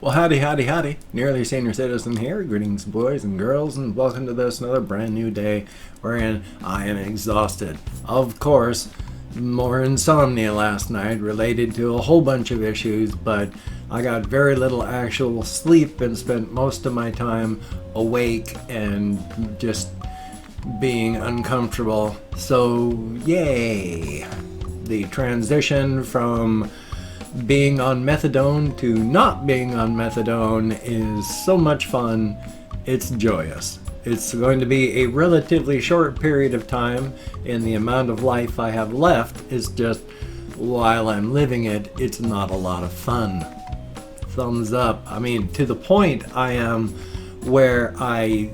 Well, howdy, howdy, howdy. Nearly Senior Citizen here. Greetings, boys and girls, and welcome to this another brand new day wherein I am exhausted. Of course, more insomnia last night related to a whole bunch of issues, but I got very little actual sleep and spent most of my time awake and just being uncomfortable. So, yay! The transition from being on methadone to not being on methadone is so much fun. It's joyous. It's going to be a relatively short period of time, and the amount of life I have left is just, while I'm living it, it's not a lot of fun. Thumbs up. I mean, to the point I am where I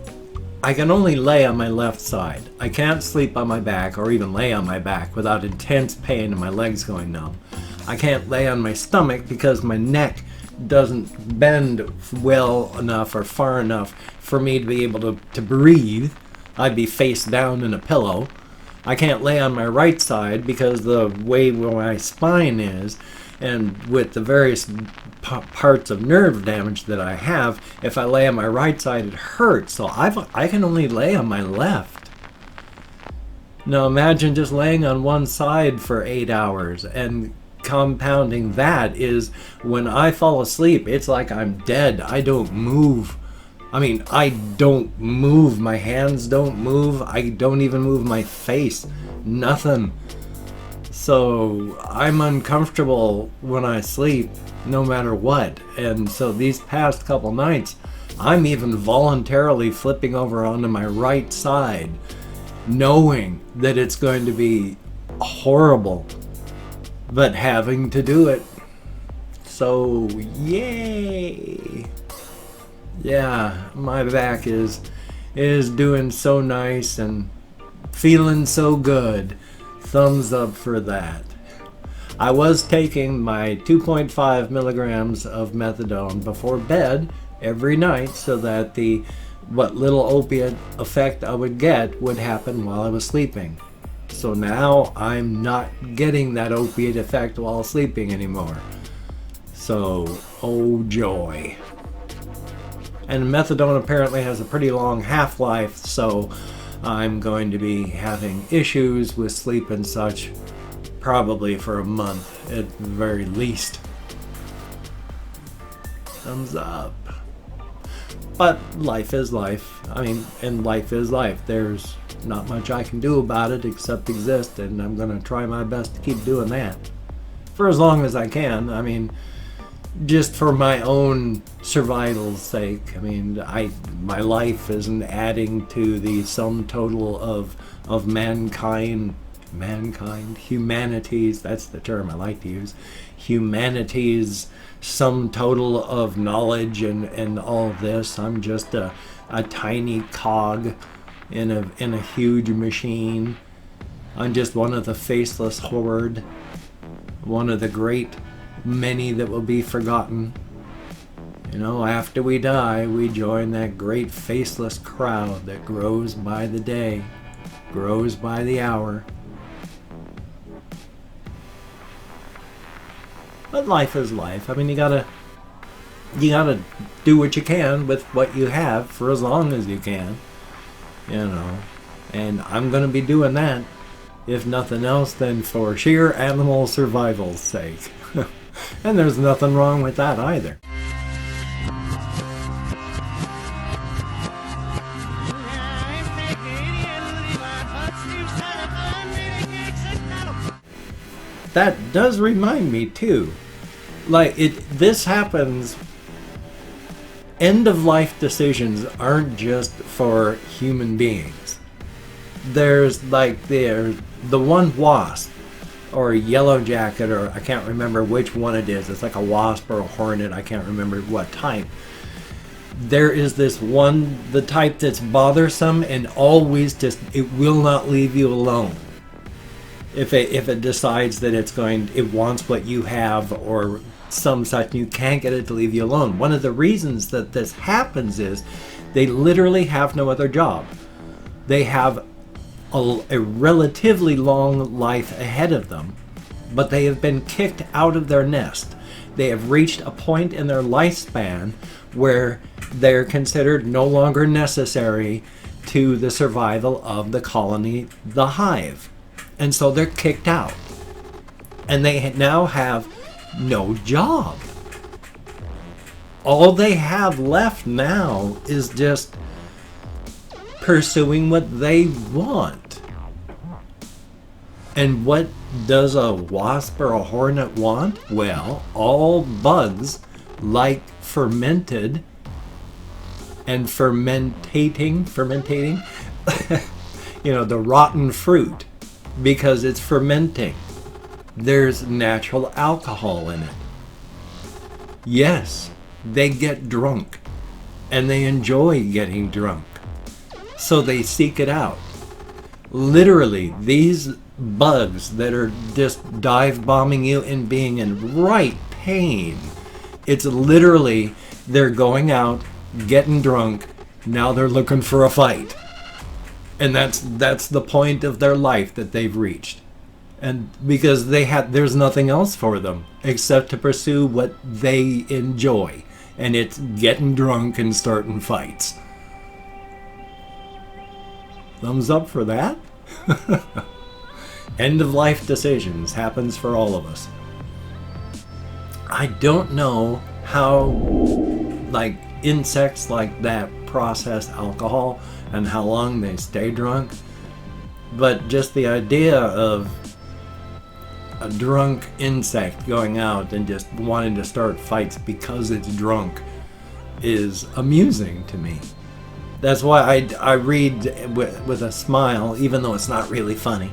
can only lay on my left side. I can't sleep on my back or even lay on my back without intense pain and my legs going numb. I can't lay on my stomach because my neck doesn't bend well enough or far enough for me to be able to breathe. I'd be face down in a pillow. I can't lay on my right side because the way my spine is, and with the various parts of nerve damage that I have, if I lay on my right side it hurts. So I can only lay on my left. Now imagine just laying on one side for 8 hours, and compounding that is when I fall asleep, it's like I'm dead. I don't move. I mean, I don't move. My hands don't move. I don't even move my face. Nothing. So I'm uncomfortable when I sleep no matter what. And so these past couple nights, I'm even voluntarily flipping over onto my right side, knowing that it's going to be horrible, but having to do it. So yay. Yeah, my back is doing so nice and feeling so good. Thumbs up for that. I was taking my 2.5 milligrams of methadone before bed every night so that what little opiate effect I would get would happen while I was sleeping. So now I'm not getting that opiate effect while sleeping anymore. So, oh joy. And methadone apparently has a pretty long half-life, so I'm going to be having issues with sleep and such probably for a month at the very least. Thumbs up. But life is life. I mean, and life is life. There's not much I can do about it except exist, and I'm going to try my best to keep doing that for as long as I can. I mean, just for my own survival's sake. I mean, my life isn't adding to the sum total of humanity's, that's the term I like to use, humanity's sum total of knowledge and all of this. I'm just a tiny cog in a huge machine. I'm just one of the faceless horde, one of the great many that will be forgotten. You know, after we die, we join that great faceless crowd that grows by the day, grows by the hour. But life is life. I mean, you gotta do what you can with what you have for as long as you can. You know, and I'm going to be doing that, if nothing else, than for sheer animal survival's sake. And there's nothing wrong with that either. That does remind me too, like this happens. End-of-life decisions aren't just for human beings. There's the one wasp or a yellow jacket, or I can't remember which one it is. It's like a wasp or a hornet. I can't remember what type. There is this one, the type that's bothersome and always just, it will not leave you alone. If it decides that it wants what you have or some such, you can't get it to leave you alone. One of the reasons that this happens is they literally have no other job. They have a relatively long life ahead of them, but they have been kicked out of their nest. They have reached a point in their lifespan where they're considered no longer necessary to the survival of the colony, the hive. And so they're kicked out. And they now have no job. All they have left now is just pursuing what they want. And what does a wasp or a hornet want? Well, all bugs like fermented and fermentating, the rotten fruit, because it's fermenting. There's natural alcohol in it. Yes, they get drunk, and they enjoy getting drunk, so they seek it out. Literally, these bugs that are just dive bombing you and being in right pain, it's literally they're going out, getting drunk, now they're looking for a fight. And that's the point of their life that they've reached. And because there's nothing else for them except to pursue what they enjoy, and it's getting drunk and starting fights. Thumbs up for that. End of life decisions happens for all of us. I don't know how insects like that process alcohol and how long they stay drunk, but just the idea of a drunk insect going out and just wanting to start fights because it's drunk is amusing to me. That's why I read with a smile, even though it's not really funny,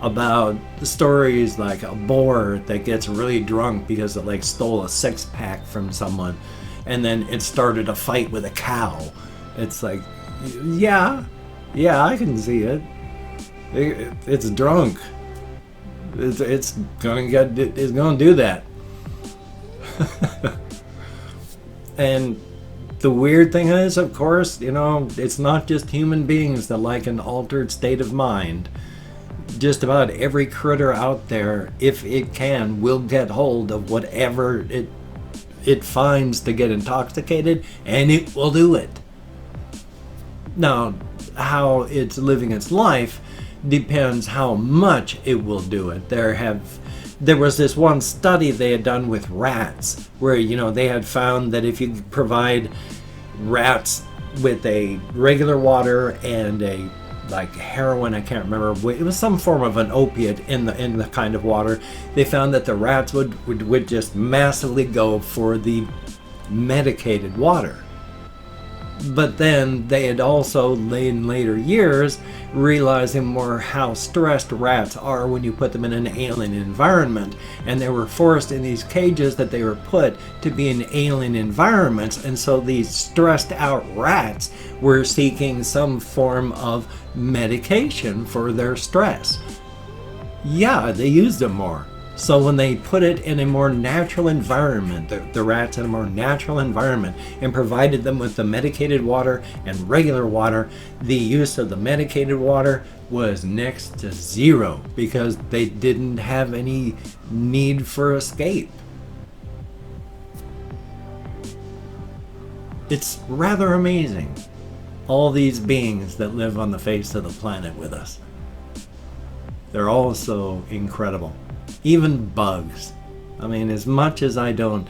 about the stories like a boar that gets really drunk because it stole a 6-pack from someone, and then it started a fight with a cow. It's like, yeah, I can see it. It's drunk. It's gonna do that. And the weird thing is, of course, it's not just human beings that like an altered state of mind. Just about every critter out there, if it can, will get hold of whatever it finds to get intoxicated, and it will do it. Now, how it's living its life depends how much it will do it. There was this one study they had done with rats where, they had found that if you provide rats with a regular water and a heroin, I can't remember, it was some form of an opiate in the kind of water, they found that the rats would just massively go for the medicated water. But then they had also, in later years, realizing more how stressed rats are when you put them in an alien environment. And they were forced in these cages that they were put to be in alien environments. And so these stressed out rats were seeking some form of medication for their stress. Yeah, they used them more. So when they put it in a more natural environment, the rats in a more natural environment, and provided them with the medicated water and regular water, the use of the medicated water was next to zero because they didn't have any need for escape. It's rather amazing, all these beings that live on the face of the planet with us. They're all so incredible. Even bugs. I mean, as much as I don't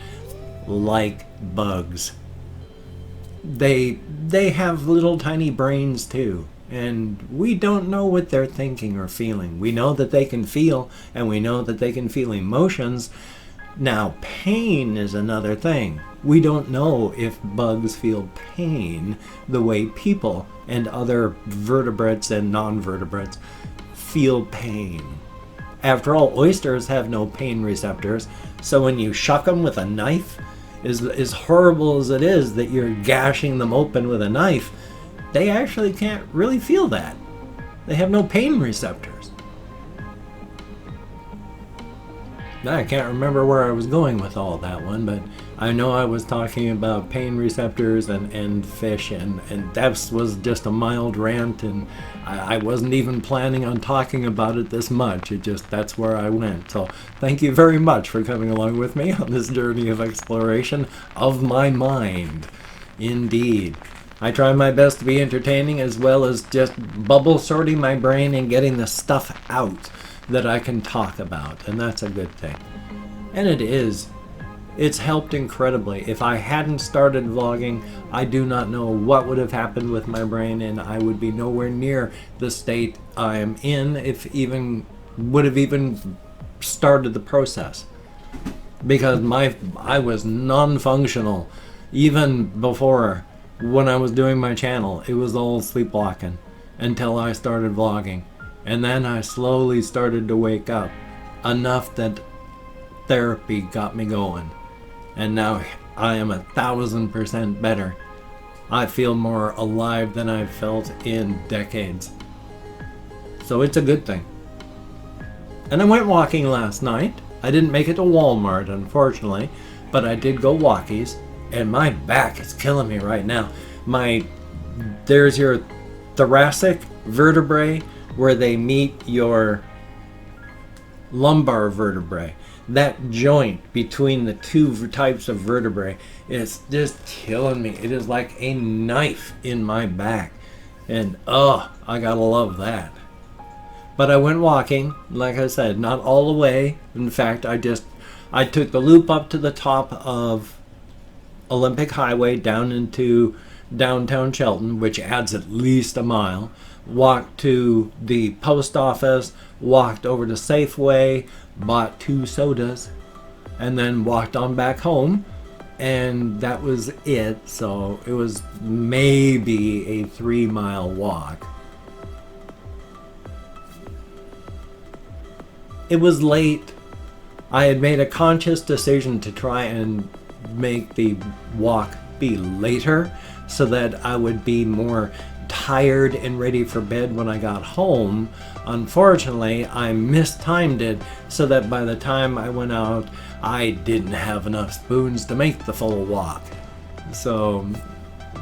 like bugs, they have little tiny brains too. And we don't know what they're thinking or feeling. We know that they can feel, and we know that they can feel emotions. Now, pain is another thing. We don't know if bugs feel pain the way people and other vertebrates and non-vertebrates feel pain. After all, oysters have no pain receptors, so when you shuck them with a knife, as horrible as it is that you're gashing them open with a knife, they actually can't really feel that. They have no pain receptors. I can't remember where I was going with all that one, but I know I was talking about pain receptors and fish, and that was just a mild rant, and I wasn't even planning on talking about it this much. That's where I went. So thank you very much for coming along with me on this journey of exploration of my mind. Indeed. I try my best to be entertaining as well as just bubble sorting my brain and getting the stuff out that I can talk about, and that's a good thing. And it is. It's helped incredibly. If I hadn't started vlogging, I do not know what would have happened with my brain, and I would be nowhere near the state I am in if would have even started the process. Because I was non-functional even before. When I was doing my channel, it was all sleepwalking until I started vlogging. And then I slowly started to wake up enough that therapy got me going. And now I am 1,000% better. I feel more alive than I've felt in decades. So it's a good thing. And I went walking last night. I didn't make it to Walmart, unfortunately, but I did go walkies. And my back is killing me right now. There's your thoracic vertebrae where they meet your lumbar vertebrae. That joint between the two types of vertebrae is just killing me. It is like a knife in my back. And I gotta love that. But I went walking, like I said, not all the way. In fact, I took the loop up to the top of Olympic Highway down into downtown Shelton, which adds at least a mile, walked to the post office, walked over to Safeway, bought 2 sodas, and then walked on back home, and that was it. So it was maybe a 3-mile walk. It was late. I had made a conscious decision to try and make the walk be later so that I would be more tired and ready for bed when I got home. Unfortunately, I mistimed it so that by the time I went out, I didn't have enough spoons to make the full walk. So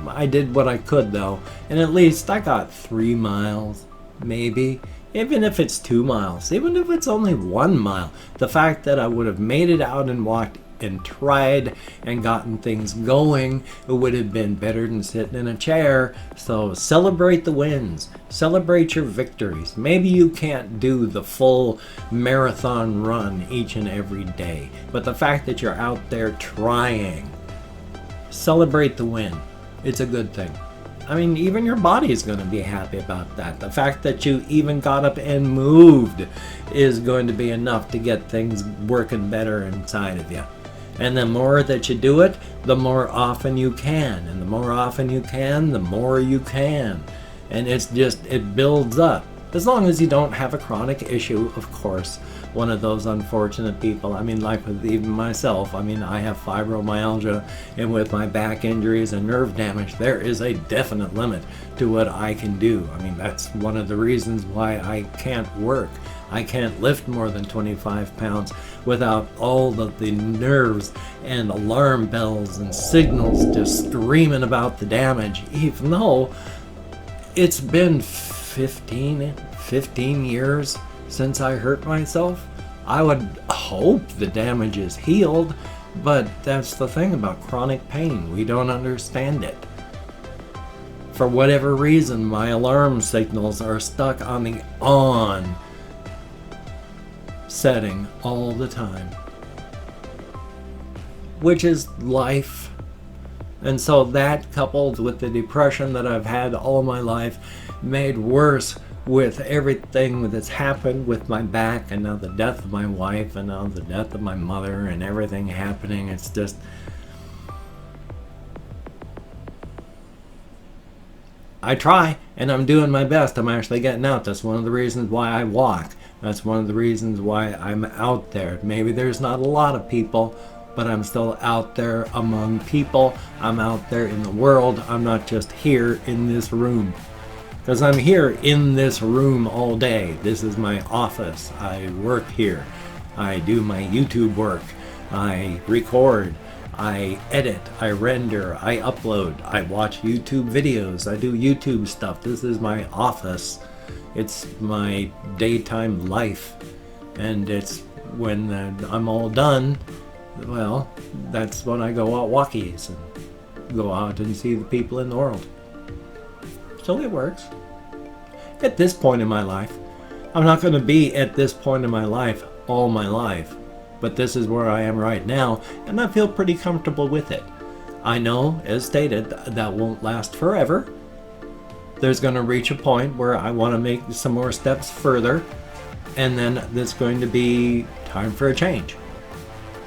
I did what I could though, and at least I got 3 miles, maybe. Even if it's 2 miles, even if it's only 1 mile, the fact that I would have made it out and walked and tried and gotten things going, it would have been better than sitting in a chair. So celebrate the wins, celebrate your victories. Maybe you can't do the full marathon run each and every day, but the fact that you're out there trying, celebrate the win. It's a good thing. I mean, even your body is going to be happy about that. The fact that you even got up and moved is going to be enough to get things working better inside of you. And the more that you do it, the more often you can. And the more often you can, the more you can. And it builds up. As long as you don't have a chronic issue, of course. One of those unfortunate people. I mean, like with even myself, I mean, I have fibromyalgia, and with my back injuries and nerve damage, there is a definite limit to what I can do. I mean, that's one of the reasons why I can't work. I can't lift more than 25 pounds without all of the nerves and alarm bells and signals just screaming about the damage, even though it's been 15 years since I hurt myself. I would hope the damage is healed, but that's the thing about chronic pain. We don't understand it. For whatever reason, my alarm signals are stuck on the on setting all the time, which is life. And so that, coupled with the depression that I've had all my life, made worse with everything that's happened with my back, and now the death of my wife, and now the death of my mother, and everything happening. It's just, I try, and I'm doing my best. I'm actually getting out. That's one of the reasons why I walk. That's one of the reasons why I'm out there. Maybe there's not a lot of people, but I'm still out there among people. I'm out there in the world. I'm not just here in this room. Because I'm here in this room all day. This is my office. I work here. I do my YouTube work. I record. I edit. I render. I upload. I watch YouTube videos. I do YouTube stuff. This is my office. It's my daytime life. And it's when I'm all done, well, that's when I go out walkies and go out and see the people in the world. So it works. At this point in my life, I'm not going to be at this point in my life all my life, but this is where I am right now, and I feel pretty comfortable with it. I know, as stated, that won't last forever. There's going to reach a point where I want to make some more steps further, and then there's going to be time for a change.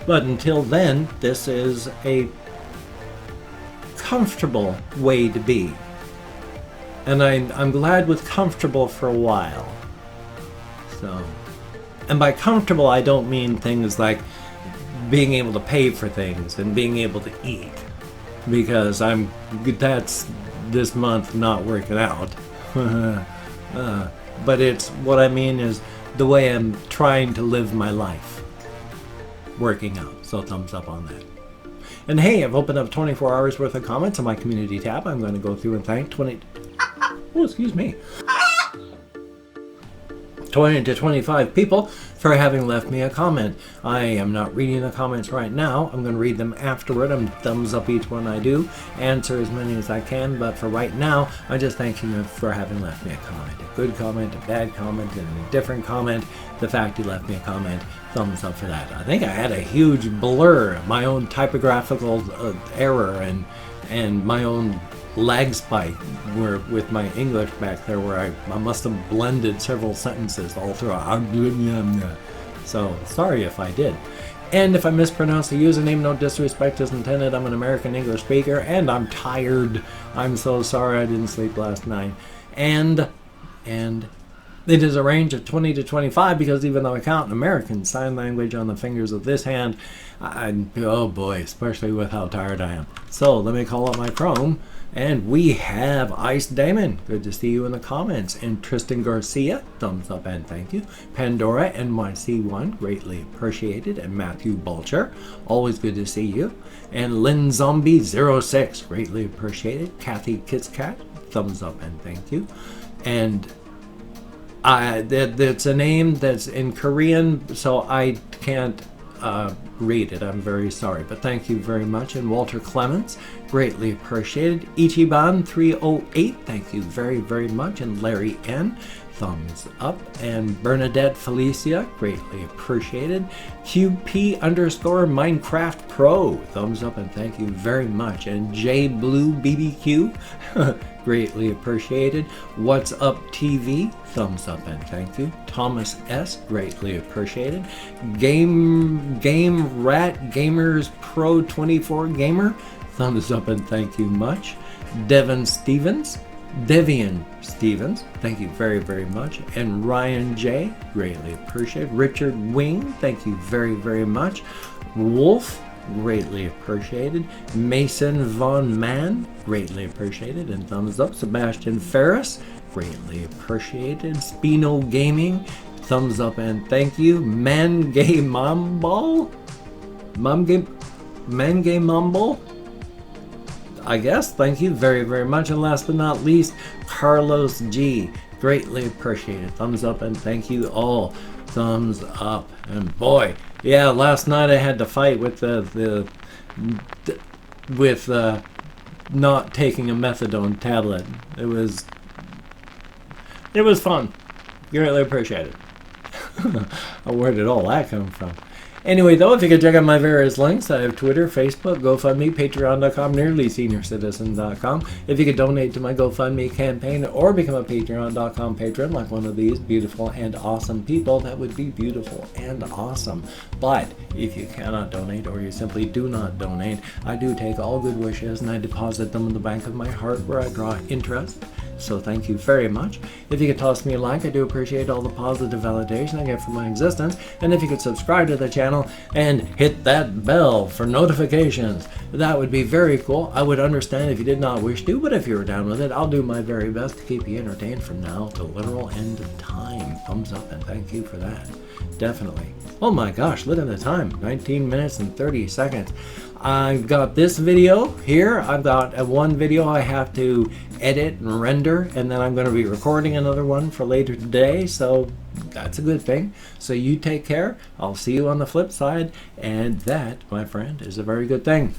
But until then, this is a comfortable way to be. And I'm glad with comfortable for a while. So, and by comfortable, I don't mean things like being able to pay for things and being able to eat, because that's this month not working out. But it's what I mean is the way I'm trying to live my life, working out. So thumbs up on that. And hey, I've opened up 24 hours worth of comments on my community tab. I'm going to go through and thank 20 to 25 people for having left me a comment. I am not reading the comments right now. I'm going to read them afterward. I'm thumbs up each one I do, answer as many as I can, but for right now, I just thank you for having left me a comment. A good comment, a bad comment, and a different comment. The fact you left me a comment, thumbs up for that. I think I had a huge blur, my own typographical error, and my own lag spike with my English back there, where I must have blended several sentences all throughout. So sorry if I did. And if I mispronounced the username, no disrespect is intended. I'm an American English speaker and I'm tired. I'm so sorry I didn't sleep last night. And it is a range of 20 to 25 because even though I count in American Sign Language on the fingers of this hand, oh boy, especially with how tired I am. So let me call up my Chrome. And we have Ice Damon, good to see you in the comments. And Tristan Garcia, thumbs up and thank you. Pandora NYC1, greatly appreciated. And Matthew Bulcher, always good to see you. And Lynn Zombie 06, greatly appreciated. Kathy Kitscat, thumbs up and thank you. And that's a name that's in Korean, so I can't read it. I'm very sorry, but thank you very much. And Walter Clements, greatly appreciated. Ichiban 308, thank you very, very much. And Larry N, thumbs up. And Bernadette Felicia, greatly appreciated. QP underscore Minecraft Pro, thumbs up and thank you very much. And J Blue BBQ, greatly appreciated. What's Up TV, thumbs up and thank you. Thomas S, greatly appreciated. Game Rat Gamers Pro 24 Gamer, thumbs up and thank you much. Devian Stevens, thank you very, very much. And Ryan J, greatly appreciated. Richard Wing, thank you very, very much. Wolf, greatly appreciated. Mason Von Mann, greatly appreciated and thumbs up. Sebastian Ferris, greatly appreciated. Spino Gaming, thumbs up and thank you. Mangay Mumble, I guess, thank you very, very much. And last but not least, Carlos G, greatly appreciated. Thumbs up and thank you all. Thumbs up. And boy, yeah, last night I had to fight with not taking a methadone tablet. It was fun. Greatly appreciated. Where did all that come from? Anyway, though, if you could check out my various links, I have Twitter, Facebook, GoFundMe, Patreon.com, NearlySeniorCitizen.com. If you could donate to my GoFundMe campaign or become a Patreon.com patron like one of these beautiful and awesome people, that would be beautiful and awesome. But if you cannot donate or you simply do not donate, I do take all good wishes and I deposit them in the bank of my heart where I draw interest. So thank you very much. If you could toss me a like, I do appreciate all the positive validation I get from my existence. And if you could subscribe to the channel and hit that bell for notifications, that would be very cool. I would understand if you did not wish to, but if you were down with it, I'll do my very best to keep you entertained from now to literal end of time. Thumbs up and thank you for that. definitely. Oh my gosh, look at the time, 19 minutes and 30 seconds. I've got this video here. I've got one video I have to edit and render, and then I'm going to be recording another one for later today, so that's a good thing. So you take care. I'll see you on the flip side, and that, my friend, is a very good thing.